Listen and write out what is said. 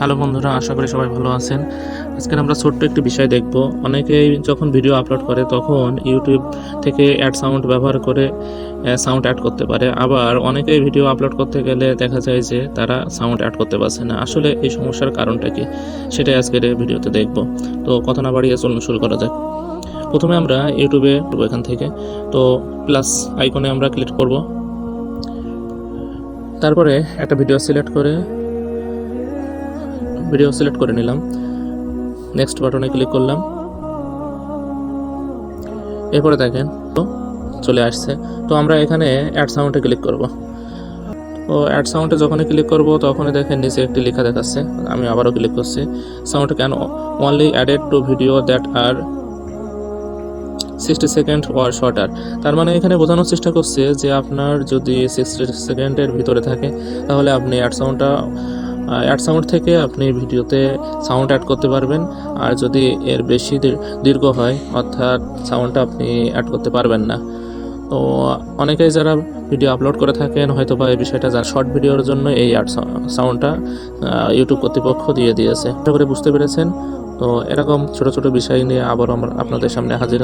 Hello বন্ধুরা, আশা করি সবাই ভালো আছেন। আজকে আমরা ছোট্ট একটি বিষয় দেখব। অনেকেই যখন ভিডিও আপলোড করে তখন ইউটিউব থেকে অ্যাড সাউন্ড ব্যবহার করে সাউন্ড অ্যাড করতে পারে। আবার অনেকেই ভিডিও আপলোড করতে গেলে দেখা যায় যে তারা সাউন্ড অ্যাড করতে পারছে না। আসলে এই সমস্যার কারণটা কি, সেটাই আজকের এই ভিডিওতে দেখব। তো কথা না বাড়িয়ে চলুন শুরু করা যাক। প্রথমে আমরা ইউটিউবে এখান থেকে তো প্লাস আইকনে আমরা ক্লিক করব। তারপরে একটা ভিডিও সিলেক্ট করে নিলাম। নেক্সট বাটনে ক্লিক করলাম। এরপরে দেখেন তো চলে আসছে। তো আমরা এখানে অ্যাড সাউন্ডে ক্লিক করব। তো অ্যাড সাউন্ডে যখনই ক্লিক করব তখনই দেখেন নিচে একটি লেখা দেখাচ্ছে। আমি আবারও ক্লিক করছি। Sound can only added to video that are 60 second or shorter. তার মানে এখানে বোঝানোর চেষ্টা করছে যে আপনার যদি 60 সেকেন্ডের ভিতরে থাকে তাহলে আপনি অ্যাড সাউন্ড থেকে আপনি ভিডিওতে সাউন্ড অ্যাড করতে পারবেন। আর যদি এর বেশি দীর্ঘ হয় অর্থাৎ সাউন্ডটা আপনি অ্যাড করতে পারবেন না। তো অনেকেই যারা ভিডিও আপলোড করে থাকেন হয়তো বা এই বিষয়টা শর্ট ভিডিওর জন্য এই অ্যাড সাউন্ডটা ইউটিউব কর্তৃপক্ষ দিয়েছে। আশা করি বুঝতে পেরেছেন। তো এরকম ছোট ছোট বিষয় নিয়ে আবারও আমরা আপনাদের সামনে হাজির